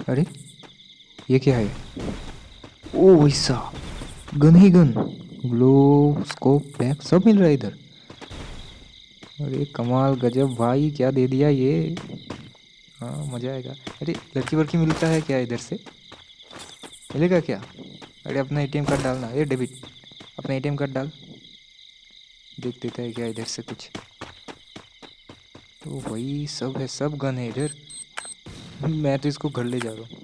अरे ये क्या है? ओ वैसा, गन ही गन, ग्लो स्कोप बैग सब मिल रहा है इधर। अरे कमाल गजब भाई, क्या दे दिया ये। हाँ मज़ा आएगा। अरे लड़की वड़की मिलता है क्या इधर से? मिलेगा क्या? अरे अपना एटीएम कार्ड डालना, ये डेबिट, अपना एटीएम कार्ड डाल। देख देता है क्या इधर से कुछ। तो वही सब है, सब गन है इधर। मैं तो इसको घर ले जा रहा हूँ।